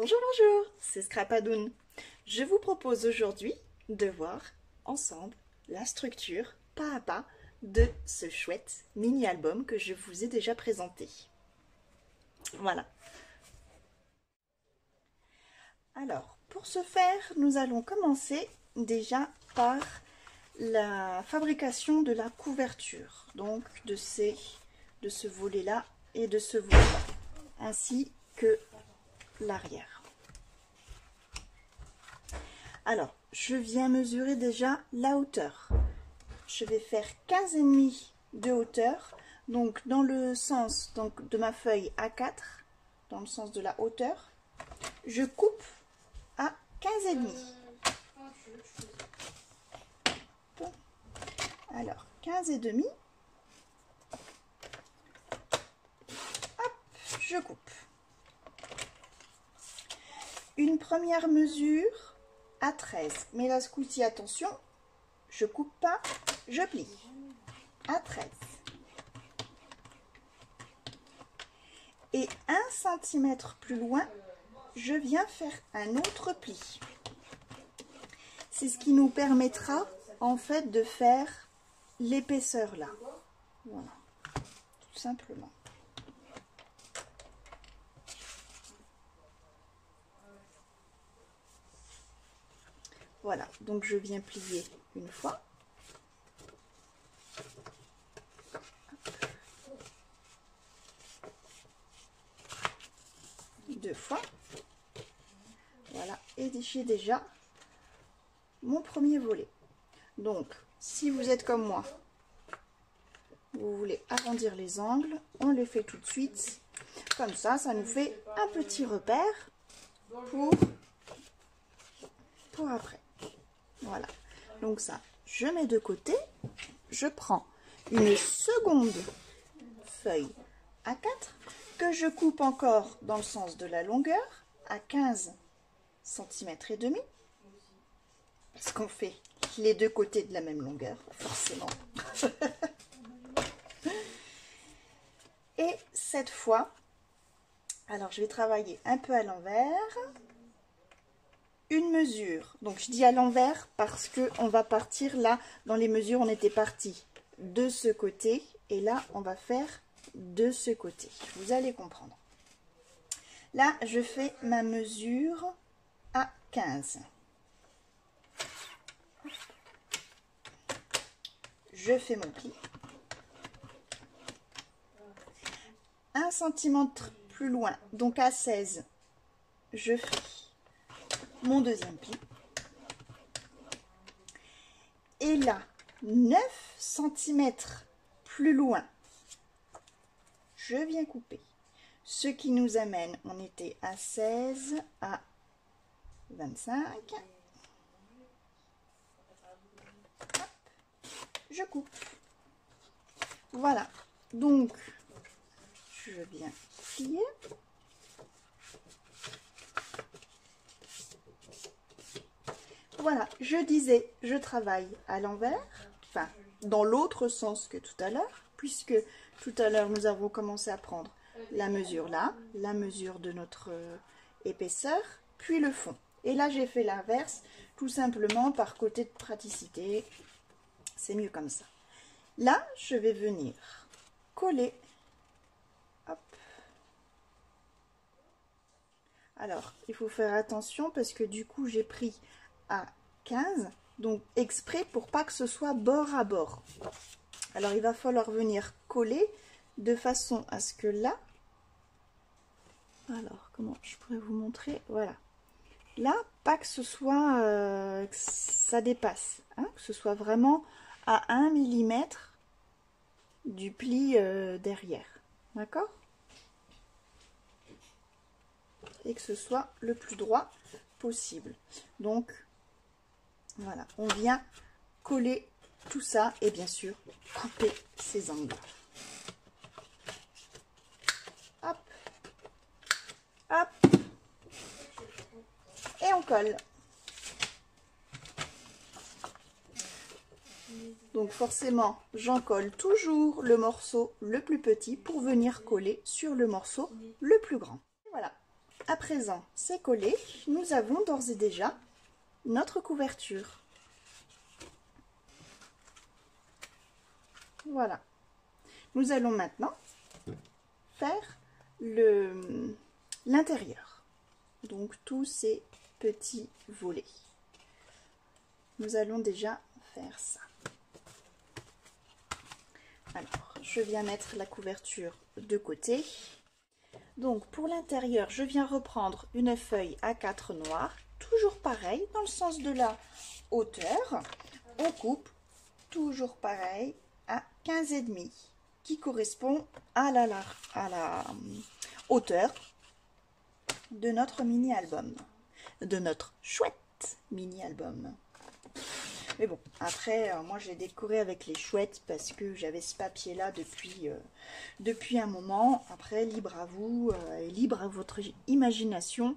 Bonjour, bonjour, c'est Scrapadoun. Je vous propose aujourd'hui de voir ensemble la structure pas à pas de ce chouette mini-album que je vous ai déjà présenté. Voilà. Alors, pour ce faire, nous allons commencer déjà par la fabrication de la couverture, donc de ce volet-là et de ce volet-là, ainsi que l'arrière. Alors, je viens mesurer déjà la hauteur. Je vais faire 15,5 de hauteur, donc dans le sens de ma feuille A4, dans le sens de la hauteur, je coupe à 15,5. Alors, 15,5. Hop, je coupe. Une première mesure à 13. Mais là, ce coup-ci, attention, je coupe pas, je plie. À 13. Et 1 cm plus loin, je viens faire un autre pli. C'est ce qui nous permettra, en fait, de faire l'épaisseur là. Voilà, tout simplement. Voilà, donc je viens plier une fois. Deux fois. Voilà, et j'ai déjà mon premier volet. Donc, si vous êtes comme moi, vous voulez arrondir les angles, on les fait tout de suite. Comme ça, ça nous fait un petit repère pour après. Voilà, donc ça, je mets de côté. Je prends une seconde feuille A4 que je coupe encore dans le sens de la longueur à 15 cm et demi, parce qu'on fait les deux côtés de la même longueur, forcément. Et cette fois, alors je vais travailler un peu à l'envers. Une mesure, donc je dis à l'envers parce que on va partir là, dans les mesures on était parti de ce côté, et là on va faire de ce côté, vous allez comprendre. Là je fais ma mesure à 15. Je fais mon pli. 1 cm plus loin, donc à 16, je fais mon deuxième pli. Et là, 9 cm plus loin, je viens couper. Ce qui nous amène, on était à 16, à 25. Hop, je coupe. Voilà. Donc, je viens plier. Voilà, je disais, je travaille à l'envers, enfin, dans l'autre sens que tout à l'heure, puisque tout à l'heure, nous avons commencé à prendre la mesure là, la mesure de notre épaisseur, puis le fond. Et là, j'ai fait l'inverse, tout simplement par côté de praticité. C'est mieux comme ça. Là, je vais venir coller. Hop. Alors, il faut faire attention parce que du coup, j'ai pris à 15, donc exprès pour pas que ce soit bord à bord. Alors il va falloir venir coller de façon à ce que là, alors comment je pourrais vous montrer, voilà, là pas que ce soit que ça dépasse, hein, que ce soit vraiment à 1 mm du pli derrière, d'accord, et que ce soit le plus droit possible. Donc voilà, on vient coller tout ça et bien sûr couper ces angles. Hop, hop, et on colle. Donc forcément, j'en colle toujours le morceau le plus petit pour venir coller sur le morceau le plus grand. Et voilà, à présent, c'est collé. Nous avons d'ores et déjà notre couverture. Voilà. Nous allons maintenant faire l'intérieur. Donc tous ces petits volets. Nous allons déjà faire ça. Alors, je viens mettre la couverture de côté. Donc pour l'intérieur, je viens reprendre une feuille A4 noire, toujours pareil, dans le sens de la hauteur. On coupe toujours pareil à 15,5, qui correspond à la hauteur de notre mini-album, de notre chouette mini-album. Mais bon, après, moi j'ai décoré avec les chouettes parce que j'avais ce papier-là depuis un moment. Après, libre à vous et libre à votre imagination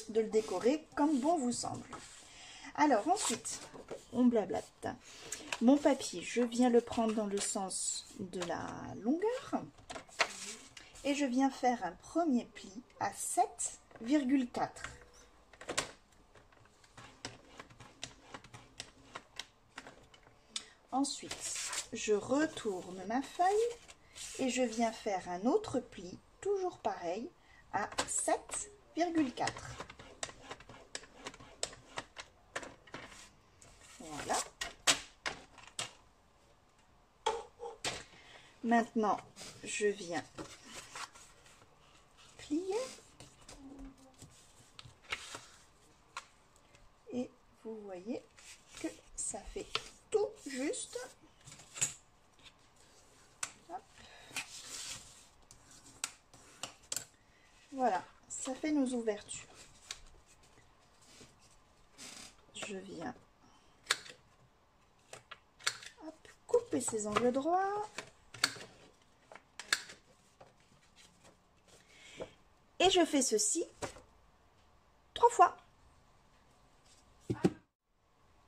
de le décorer comme bon vous semble. Alors ensuite, on blablate. Mon papier, je viens le prendre dans le sens de la longueur. Et je viens faire un premier pli à 7,4. Ensuite, je retourne ma feuille et je viens faire un autre pli, toujours pareil, à 7,4. Voilà. Maintenant, je viens plier. Et vous voyez que ça fait tout juste. Hop. Voilà, ça fait nos ouvertures. Je viens couper ces angles droits. Et je fais ceci 3 fois.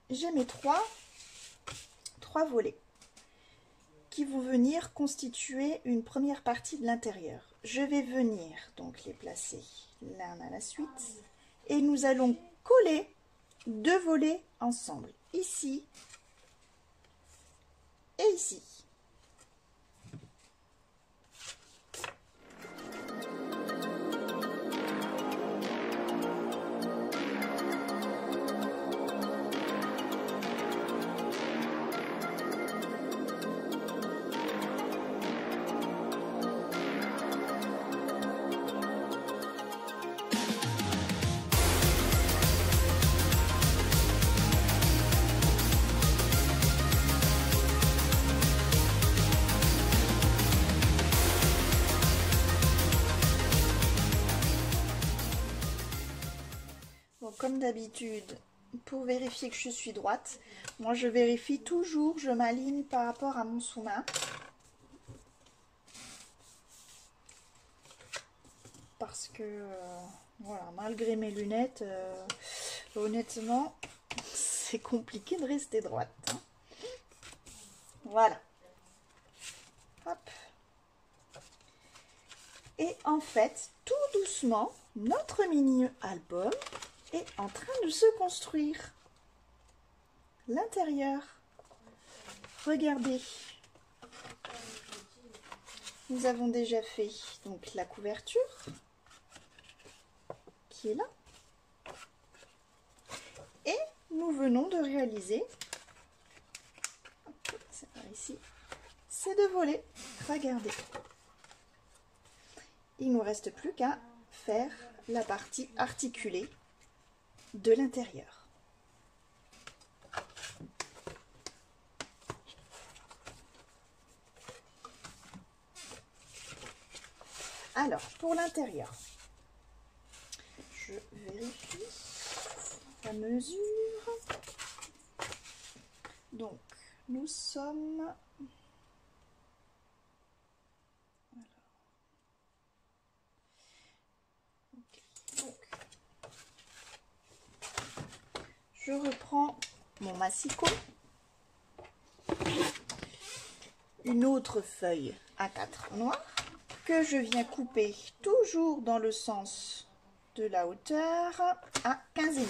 J'ai mes trois volets qui vont venir constituer une première partie de l'intérieur. Je vais venir donc les placer l'un à la suite et nous allons coller 2 volets ensemble, ici et ici. Comme d'habitude, pour vérifier que je suis droite, moi je vérifie toujours, je m'aligne par rapport à mon sous-main. Parce que, voilà, malgré mes lunettes, honnêtement, c'est compliqué de rester droite. Hein. Voilà. Hop. Et en fait, tout doucement, notre mini-album est en train de se construire. L'intérieur. Regardez. Nous avons déjà fait donc la couverture qui est là. Et nous venons de réaliser, c'est par ici, ces 2 volets. Regardez. Il ne nous reste plus qu'à faire la partie articulée de l'intérieur. Alors, pour l'intérieur, je vérifie la mesure. Donc, nous sommes... Je reprends mon massicot, une autre feuille A4 noire que je viens couper toujours dans le sens de la hauteur à 15,5.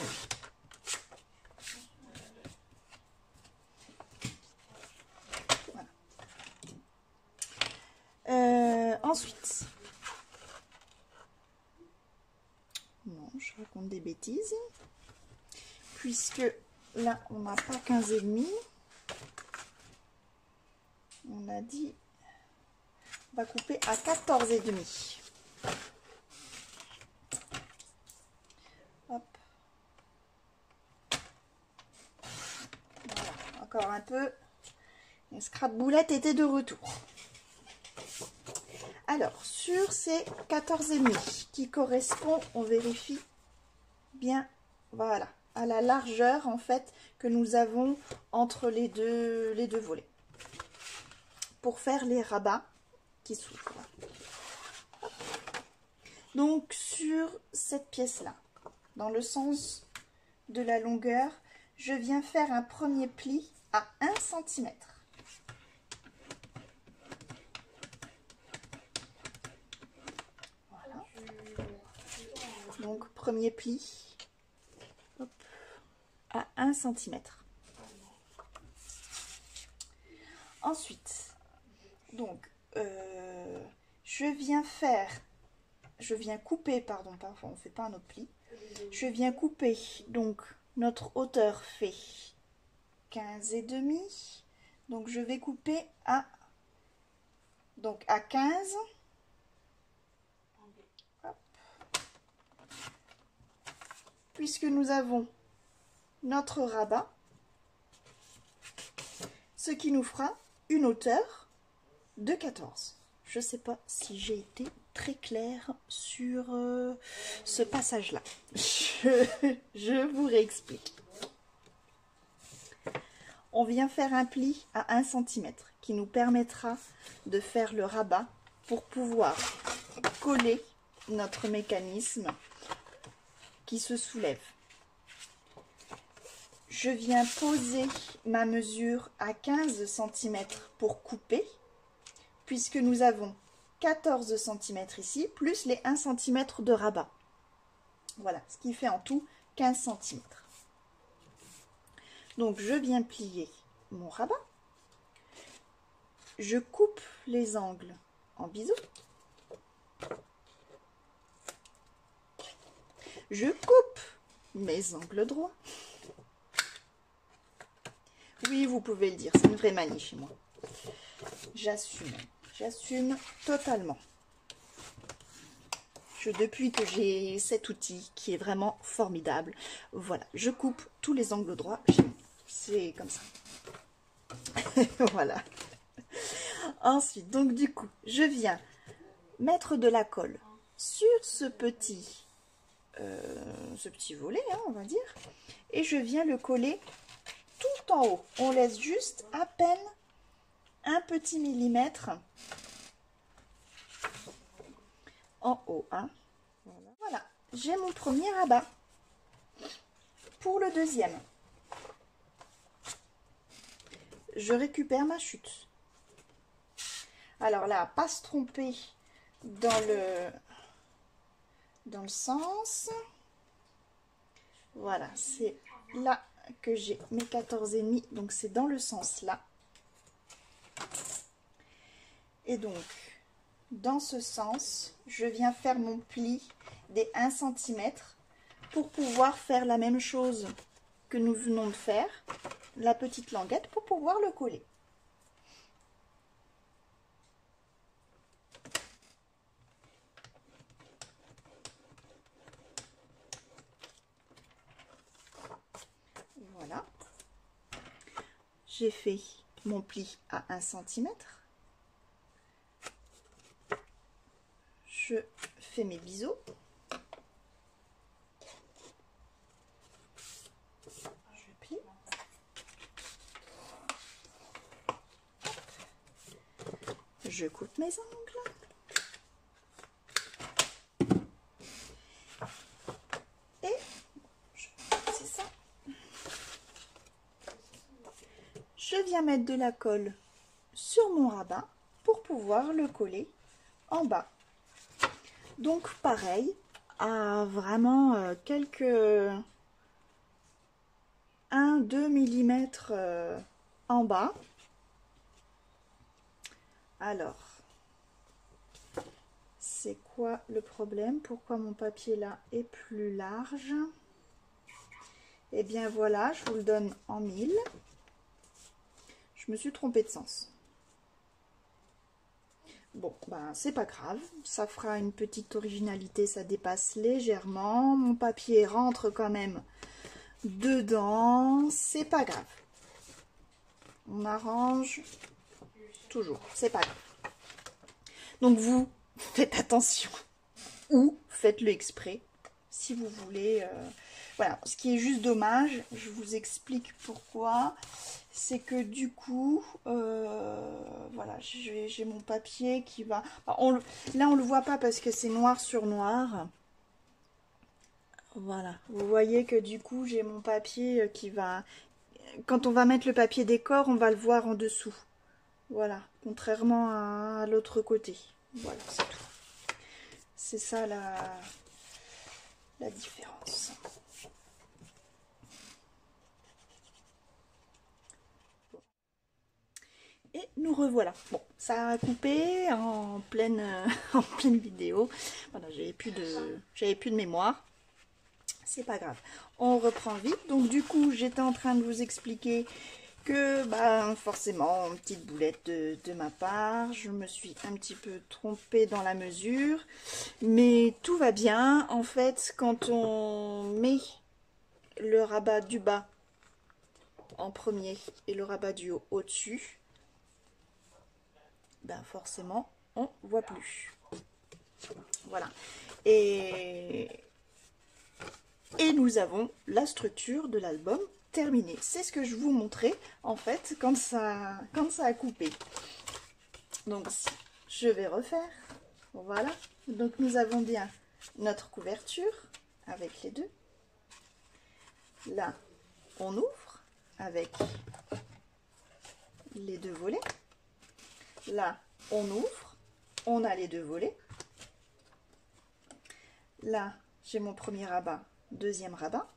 Ensuite, non, je raconte des bêtises, puisque là, on n'a pas 15,5. On a dit, on va couper à 14,5. Hop. Voilà, encore un peu. Et Scrap-Boulette était de retour. Alors, sur ces 14,5 qui correspond, on vérifie bien, voilà, à la largeur en fait que nous avons entre les deux volets. Pour faire les rabats qui s'ouvrent. Donc, sur cette pièce-là, dans le sens de la longueur, je viens faire un premier pli à 1 cm. Voilà. Donc, premier pli hop, à 1 cm. Ensuite, donc, je viens couper, pardon, parfois on ne fait pas un autre pli. Je viens couper, donc notre hauteur fait 15,5. Donc je vais couper à 15. Hop. Puisque nous avons notre rabat, ce qui nous fera une hauteur de 14. Je ne sais pas si j'ai été très claire sur ce passage-là. Je vous réexplique. On vient faire un pli à 1 cm qui nous permettra de faire le rabat pour pouvoir coller notre mécanisme qui se soulève. Je viens poser ma mesure à 15 cm pour couper, puisque nous avons 14 cm ici, plus les 1 cm de rabat. Voilà, ce qui fait en tout 15 cm. Donc, je viens plier mon rabat. Je coupe les angles en biseau. Je coupe mes angles droits. Oui, vous pouvez le dire, c'est une vraie manie chez moi. J'assume totalement. Depuis que j'ai cet outil qui est vraiment formidable, voilà, je coupe tous les angles droits chez moi. C'est comme ça. Voilà. Ensuite, donc du coup, je viens mettre de la colle sur ce petit volet, hein, on va dire, et je viens le coller tout en haut. On laisse juste à peine un petit millimètre en haut. Hein. Voilà, j'ai mon premier rabat. Pour le deuxième, je récupère ma chute. Alors là, pas se tromper dans le sens. Voilà, c'est là que j'ai mes 14,5, donc c'est dans le sens là. Et donc, dans ce sens, je viens faire mon pli des 1 cm pour pouvoir faire la même chose que nous venons de faire, la petite languette, pour pouvoir le coller. Voilà. J'ai fait mon pli à 1 cm. Je fais mes biseaux. Je plie. Je coupe mes ongles. Et c'est ça. Je viens mettre de la colle sur mon rabat pour pouvoir le coller en bas. Donc pareil, à vraiment quelques 1-2 millimètres en bas. Alors, c'est quoi le problème? Pourquoi mon papier là est plus large? Eh bien voilà, je vous le donne en 1000. Je me suis trompée de sens. Bon, ben c'est pas grave, ça fera une petite originalité, ça dépasse légèrement. Mon papier rentre quand même dedans, c'est pas grave. On arrange toujours, c'est pas grave. Donc vous faites attention ou faites-le exprès si vous voulez. Voilà, ce qui est juste dommage, je vous explique pourquoi. C'est que du coup, voilà, j'ai mon papier qui va... là, on le voit pas parce que c'est noir sur noir. Voilà, vous voyez que du coup, j'ai mon papier qui va... Quand on va mettre le papier décor, on va le voir en dessous. Voilà, contrairement à l'autre côté. Voilà, c'est tout. C'est ça la différence. Et nous revoilà. Bon, ça a coupé en pleine vidéo. Voilà, j'avais plus de mémoire. C'est pas grave. On reprend vite. Donc du coup, j'étais en train de vous expliquer que forcément, une petite boulette de ma part. Je me suis un petit peu trompée dans la mesure. Mais tout va bien. En fait, quand on met le rabat du bas en premier et le rabat du haut au-dessus, forcément on voit plus. Voilà, et nous avons la structure de l'album terminée. C'est ce que je vous montrais en fait quand ça a coupé. Donc je vais refaire. Voilà, donc nous avons bien notre couverture avec les deux. Là on ouvre avec les deux volets. Là, on ouvre, on a les deux volets. Là, j'ai mon premier rabat, deuxième rabat,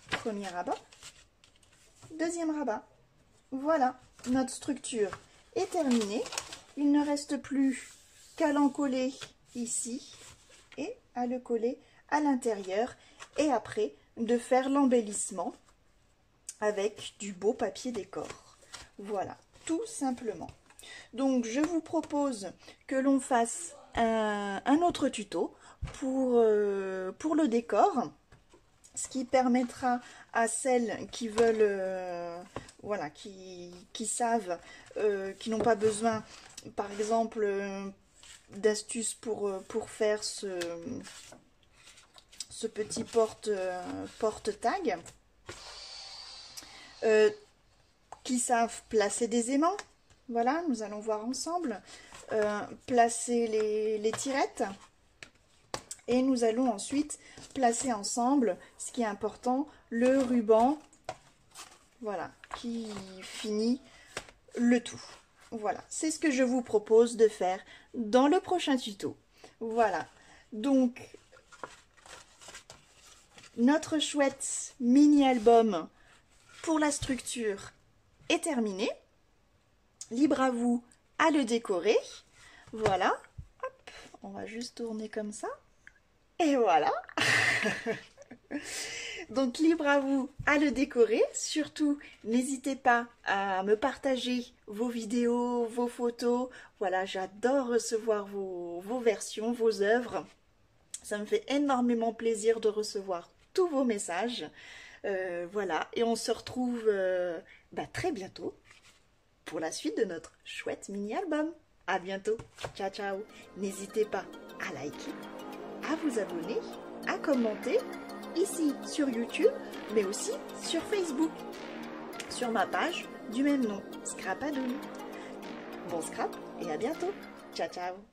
premier rabat, deuxième rabat. Voilà, notre structure est terminée. Il ne reste plus qu'à l'encoller ici et à le coller à l'intérieur. Et après, de faire l'embellissement avec du beau papier décor. Voilà. Tout simplement. Donc je vous propose que l'on fasse un autre tuto pour le décor, ce qui permettra à celles qui veulent, voilà, qui savent, qui n'ont pas besoin, par exemple, d'astuces pour faire ce petit porte-tag, qui savent placer des aimants. Voilà, nous allons voir ensemble. Placer les tirettes. Et nous allons ensuite placer ensemble, ce qui est important, le ruban. Voilà, qui finit le tout. Voilà, c'est ce que je vous propose de faire dans le prochain tuto. Voilà, donc notre chouette mini-album pour la structure est terminé. Libre à vous à le décorer. Voilà. Hop, on va juste tourner comme ça. Et voilà. Donc libre à vous à le décorer. Surtout, n'hésitez pas à me partager vos vidéos, vos photos. Voilà, j'adore recevoir vos versions, vos œuvres. Ça me fait énormément plaisir de recevoir tous vos messages. Voilà, et on se retrouve très bientôt pour la suite de notre chouette mini-album. À bientôt, ciao ciao. N'hésitez pas à liker, à vous abonner, à commenter ici sur YouTube, mais aussi sur Facebook, sur ma page du même nom, Scrapadoon. Bon scrap et à bientôt, ciao ciao.